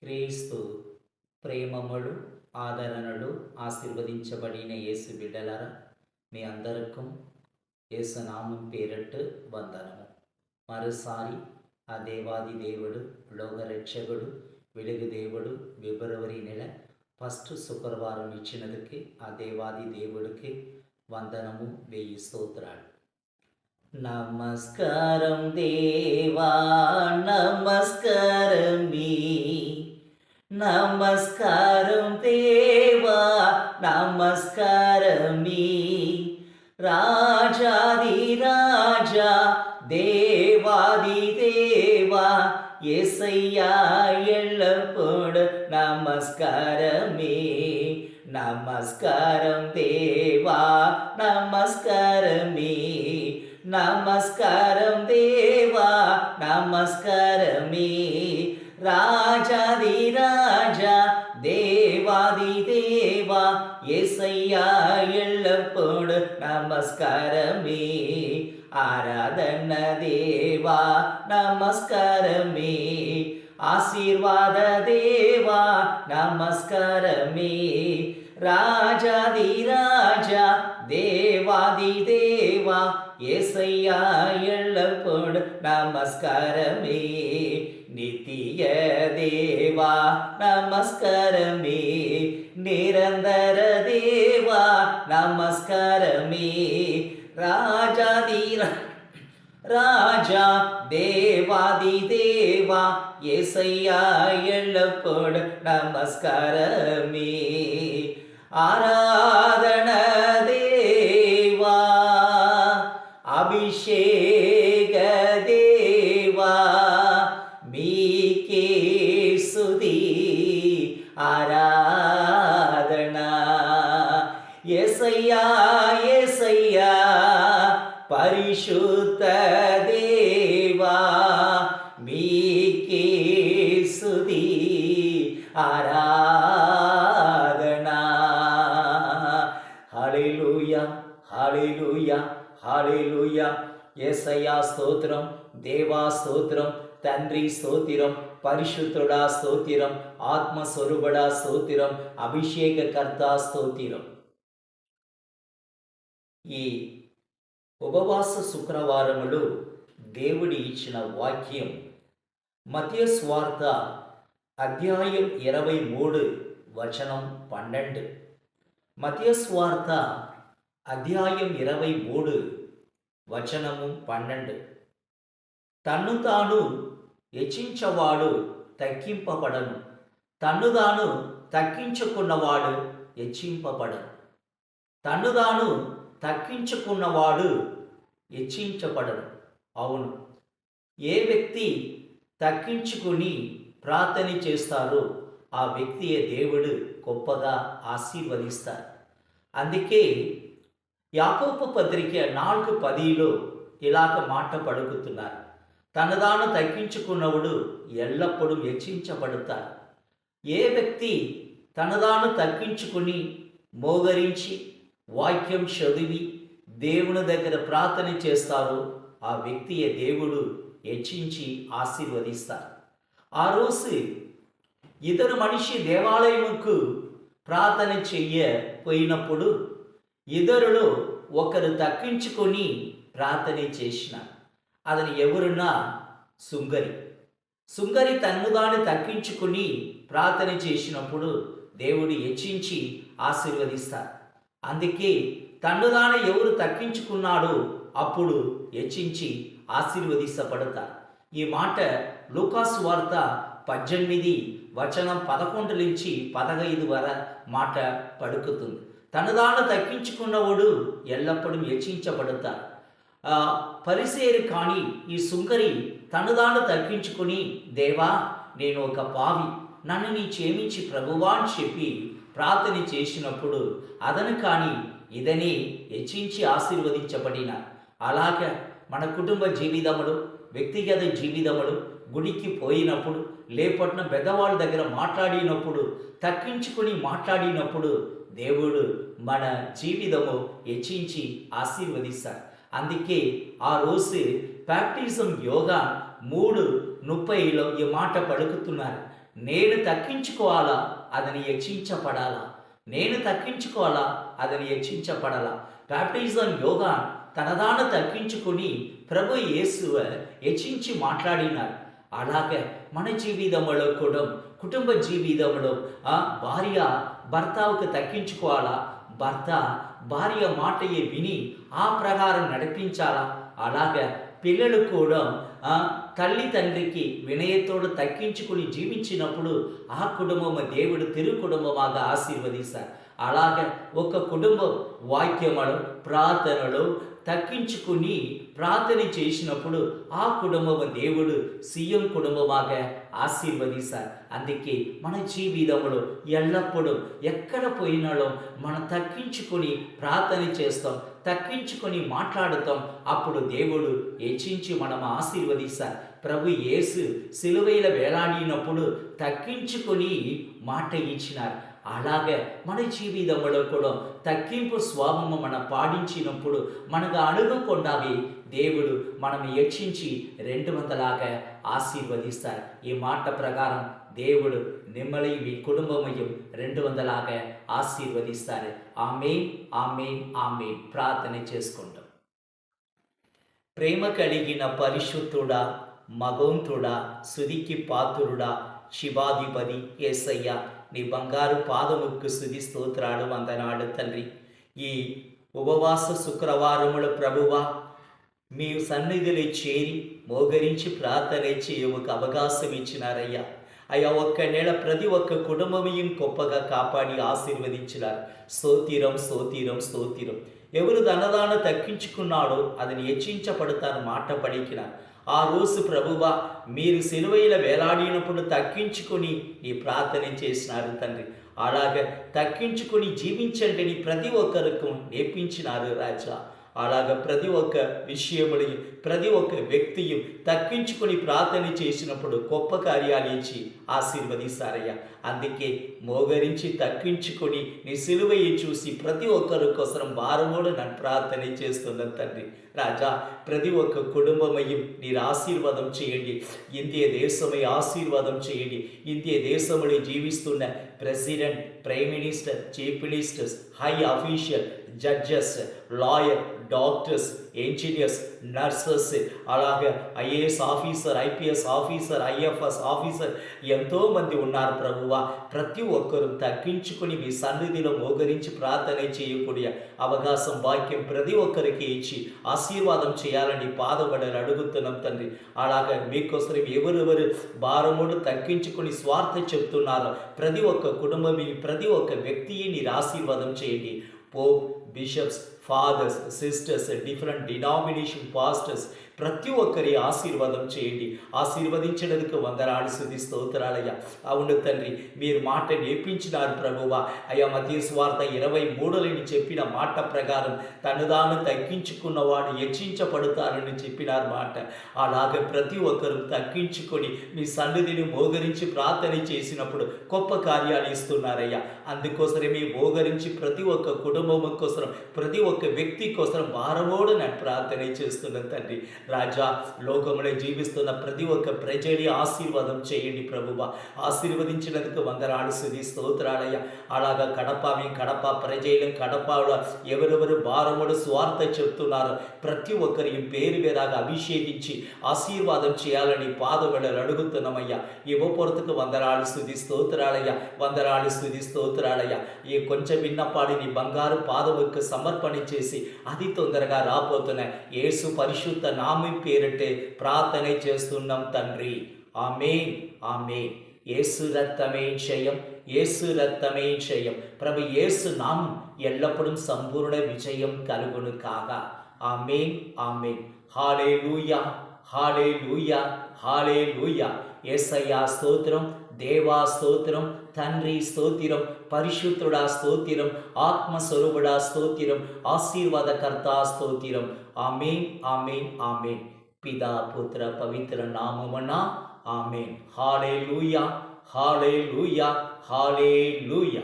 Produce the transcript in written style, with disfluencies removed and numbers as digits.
క్రీస్తు ప్రేమములు ఆదరణలు ఆశీర్వదించబడిన యేసు బిడ్డలారా, మీ అందరికీ యేసునామం పేరట్టు వందనము. మరోసారి ఆ దేవాది దేవుడు, లోకరక్షకుడు, వెలుగు దేవుడు ఫిబ్రవరి నెల ఫస్ట్ శుక్రవారం ఇచ్చినందుకు ఆ దేవాది దేవుడికి వందనము, వెయ్యి స్తోత్రాలు. నమస్కారం దేవా, నమస్కారమే. నమస్కారం దేవా, నమస్కారమే. రాజాది రాజా, దేవాది దేవా, యేసయ్యా ఎల్లప్పుడు నమస్కారమే. నమస్కారం దేవా, నమస్కారమే. నమస్కారం దేవా, నమస్కారమే. రాజాది రాజా, దేవాది దేవా, యేసయ్యా ఎల్లప్పుడు నమస్కారమే. ఆరాధన దేవా, నమస్కారమే. ఆశీర్వాద దేవా, నమస్కారమే. రాజాది రాజా, దేవాది దేవా, యేసయ్యా ఎల్లప్పుడు నమస్కారమే. నిత్య దేవా, నమస్కారమే. నిరంతర దేవా, నమస్కారమే. రాజాది రాజా, దేవాది దేవా, యేసయ్యా ఎల్లప్పుడు నమస్కారమే. ఆరాధన దేవా, అభిషేక దేవా, మీకే స్తుతి ఆరాధన. యేసయ్యా యేసయ్యా, పరిశుద్ధ దేవా, మీకే స్తుతి ఆరాధన. హల్లెలూయా హల్లెలూయా హల్లెలూయా. యేసయ్యా స్తోత్రం, దేవా స్తోత్రం, తండ్రి స్తోత్రం, పరిశుద్ధుడా స్తోత్రం, ఆత్మస్వరూపుడా స్తోత్రం, అభిషేకకర్త స్తోత్రం. ఈ ఉపవాస శుక్రవారములు దేవుడి ఇచ్చిన వాక్యం మత్తయి సువార్త అధ్యాయం 23 వచనం 12. మత్తయి సువార్త అధ్యాయం 23 వచనము 12. తన్ను తాను హెచ్చించవాడు తగ్గింపబడను, తన్ను తాను తగ్గించుకున్నవాడు హెచ్చింపబడను. తన్ను తాను తగ్గించుకున్నవాడు హెచ్చించబడను. అవును, ఏ వ్యక్తి తగ్గించుకుని ప్రార్థన చేస్తారో ఆ వ్యక్తియే దేవుడు గొప్పగా ఆశీర్వదిస్తారు. అందుకే యాకోబు పత్రిక 4:10లో ఇలాగ మాట పలుకుతున్నారు: తనదాను తగ్గించుకున్నవాడు ఎల్లప్పుడూ హెచ్చించబడతారు. ఏ వ్యక్తి తనదాను తగ్గించుకుని మోగరించి వాక్యం చదివి దేవుని దగ్గర ప్రార్థన చేస్తారో ఆ వ్యక్తియే దేవుడు హెచ్చించి ఆశీర్వదిస్తారు. ఆ రోజు ఇతరు మనిషి దేవాలయముకు ప్రార్థన చెయ్యపోయినప్పుడు ఇతరులు ఒకరు తగ్గించుకొని ప్రార్థన చేసిన అతను ఎవరున్నా సుంగరి తన్ను దాన్ని తగ్గించుకుని ప్రార్థన చేసినప్పుడు దేవుడు హెచ్చించి ఆశీర్వదిస్తారు. అందుకే తన్నుదాన ఎవరు తగ్గించుకున్నాడో అప్పుడు హెచ్చించి ఆశీర్వదించబడతారు. ఈ మాట లూకాసు వార్త 18 వచనం 11 నుంచి 15 వరకు మాట పలుకుతుంది. తనదాను తగ్గించుకున్నవాడు ఎల్లప్పుడూ హెచ్చించబడతారు. పరిసేరు కానీ ఈ సుంకరి తనదాను తగ్గించుకుని, దేవా నేను ఒక పావి, నన్ను నీ క్షమించి ప్రభువా అని చెప్పి ప్రార్థన చేసినప్పుడు అతను కానీ ఇదని హెచ్చించి ఆశీర్వదించబడిన. అలాగే మన కుటుంబ జీవితములు, వ్యక్తిగత జీవితములు, గుడికి పోయినప్పుడు, లేపట్న పెద్దవాళ్ళ దగ్గర మాట్లాడినప్పుడు, తగ్గించుకుని మాట్లాడినప్పుడు దేవుడు మన జీవితము హెచ్చించి ఆశీర్వదిస్తాడు. అందుకే ఆ రోజు బ్యాప్టిజం యోగా 3:30లో ఈ మాట పలుకుతున్నారు: నేను తగ్గించుకోవాలా, అతని హెచ్చించబడాలా? నేను తగ్గించుకోవాలా, అతని హెచ్చించబడాలా? బ్యాప్టిజం యోగా తనదాను తగ్గించుకుని ప్రభు యేసు హెచ్చించి మాట్లాడినారు. అలాగే మన జీవితంలో కూడా, కుటుంబ జీవితంలో భార్య భర్తకు తగ్గించుకోవాలా, భర్త భార్య మాటయే విని ఆ ప్రకారం నడిపించాలా. అలాగే పిల్లలు కూడా తల్లి తండ్రికి వినయతోడు తగ్గించుకుని జీవించినప్పుడు ఆ కుటుంబము దేవుడు తిరు కుటుంబమాగా ఆశీర్వదిస్తారు. అలాగే ఒక కుటుంబం వాక్యములు ప్రార్థనలు తగ్గించుకుని ప్రార్థన చేసినప్పుడు ఆ కుటుంబము దేవుడు సీఎం కుటుంబమాగా ఆశీర్వదిస్తారు. అందుకే మన జీవితంలో ఎల్లప్పుడూ ఎక్కడ పోయినాలో మనం తగ్గించుకొని ప్రార్థన చేస్తాం, తగ్గించుకొని మాట్లాడుతాం. అప్పుడు దేవుడు హెచ్చించి మనం ఆశీర్వదిస్తారు. ప్రభు యేసు సిలువైల వేలాడినప్పుడు తగ్గించుకొని మాట ఇచ్చినారు. అలాగే మన జీవితంలో కూడా తగ్గింపు స్వభావము మనం పాటించినప్పుడు మనకు అడుగకుండావి దేవుడు మనం హెచ్చించి 200లాగా ఆశీర్వదిస్తారు. ఈ మాట ప్రకారం దేవుడు మిమ్మల్ని మీ కుటుంబమయ్యం 200లాగా ఆశీర్వదిస్తారు. ఆమేన్, ఆమేన్, ఆమేన్. ప్రార్థన చేసుకుంటాం. ప్రేమ కలిగిన పరిశుద్ధుడా, మగోంతుడా, సుదికి పాత్రుడా, శివాధిపతి యేసయ్య, నీ బంగారు పాదముకు స్తుతి స్తోత్రాలు వందనాలు తండ్రి. ఈ ఉపవాస శుక్రవారముల ప్రభువా, మీ సన్నిధిలో చేరి మోగరించి ప్రార్థన చేయకు అవకాశం ఇచ్చినారయ్యా. అయ్యా, ఒక్క నెల ప్రతి ఒక్క కుటుంబం గొప్పగా కాపాడి ఆశీర్వదించినారు. స్తోత్రం, స్తోత్రం, స్తోత్రం. ఎవరు ధనదాన తగ్గించుకున్నాడో అతని హెచ్చించబడతాను మాట పలికినారు. ఆ రోజు ప్రభువా, మీరు సిలువైల వేలాడినప్పుడు తగ్గించుకొని నీ ప్రార్థన చేసినారు తండ్రి. అలాగే తగ్గించుకొని జీవించండి ప్రతి ఒక్కరికి నేర్పించినారు రాజా. అలాగ ప్రతి ఒక్క విషయములు, ప్రతి ఒక్క వ్యక్తి తగ్గించుకొని ప్రార్థన చేసినప్పుడు గొప్ప కార్యాలు ఇచ్చి ఆశీర్వదిస్తారయ్యా. అందుకే మోగరించి తగ్గించుకొని నీ సిలువయ్యి చూసి ప్రతి ఒక్కరి కోసం వారములు నన్ను ప్రార్థన చేస్తున్నాను తండ్రి. రాజా, ప్రతి ఒక్క కుటుంబమయ్యం మీరు ఆశీర్వాదం చేయండి. ఇండియా దేశమై ఆశీర్వాదం చేయండి. ఇండియా దేశంలో జీవిస్తున్న president, prime minister, chief ministers, high official, judges, lawyer, doctors, engineers, nurses, అలాగే IAS officer, IPS officer, IFS officer ఎంతోమంది ఉన్నారు ప్రభువా. ప్రతి ఒక్కరూ తగ్గించుకొని మీ సన్నిధిలో మోగరించి ప్రార్థన చేయக்கூடிய అవకాశం వాక్యం ప్రతి ఒక్కరికి ఇచ్చి ఆశీర్వాదం చేయాలని పాదపడని అడుగుతున్నాం తండ్రి. అలాగే మీకోసం ఎవరెవరు భారముడు తగ్గించుకొని స్వార్థ చెప్తున్నారో ప్రతి ఒక్క కుటుంబం, ప్రతి ఒక్క వ్యక్తిని మీరు ఆశీర్వాదం చేయండి. Pope, bishops, fathers, sisters, different denomination pastors ప్రతి ఒక్కరి ఆశీర్వాదం చేయండి. ఆశీర్వదించడానికి వందనాలు స్తుతి స్తోత్రాలయ్యా. అవును తండ్రి, మీరు మాట నేర్పించినారు ప్రభువా. అయ్యా, మత్తయి సువార్త 23 చెప్పిన మాట ప్రకారం తను తగ్గించుకున్నవాడు హెచ్చించబడతారని చెప్పినారు మాట. అలాగే ప్రతి ఒక్కరు తగ్గించుకొని మీ సన్నిధిని మోగరించి ప్రార్థన చేసినప్పుడు గొప్ప కార్యాలు ఇస్తున్నారయ్యా. అందుకోసమే మీ మోగరించి ప్రతి ఒక్క కుటుంబం కోసం, ప్రతి ఒక్క వ్యక్తి కోసం వారమోడు నేను ప్రార్థన చేస్తున్నాను తండ్రి. రాజా, లోకంలో జీవిస్తున్న ప్రతి ఒక్క ప్రజని ఆశీర్వాదం చేయండి ప్రభువా. ఆశీర్వదించినందుకు వందనాలు స్తుతి స్తోత్రాలయ్యా. అలాగా కడప ప్రజలను కడపలో ఎవరెవరు భారముడు స్వార్థ చెప్తున్నారో ప్రతి ఒక్కరి పేరు వేరాగా అభిషేకించి ఆశీర్వాదం చేయాలని పాదబడలు అడుగుతున్నామయ్యా. ఇవ్వపొరతుకు వందనాలు స్తుతి స్తోత్రాలయ్యా. వందనాలు స్తుతి స్తోత్రాలయ్యా. ఈ కొంచెం విన్నపాడిని బంగారు పాదముకు సమర్పణ చేసి అది తొందరగా రాబోతున్నాయి. యేసు పరిశుద్ధ నామం పేరిటే ప్రార్థన చేస్తున్నాం తండ్రి. ఆమేన్, ఆమేన్. యేసు రక్తమే జయం, యేసు రక్తమే జయం. ప్రభు యేసు నామం ఎల్లప్పుడూ సంపూర్ణ విజయం కలుగును కాగా. ఆమేన్, ఆమేన్. హల్లెలూయా, హల్లెలూయా, హల్లెలూయా. యేసయ్యా స్తోత్రం, దేవా స్తోత్రం, తండ్రి స్తోత్రం, పరిశుద్ధుడా స్తోత్రం, ఆత్మస్వరూపుడా స్తోత్రం, ఆశీర్వాదకర్త స్తోత్రం. ఆమేన్, ఆమేన్, ఆమేన్. పితా పుత్ర పవిత్ర నామమున ఆమేన్. హల్లెలూయా, హల్లెలూయా, హల్లెలూయా.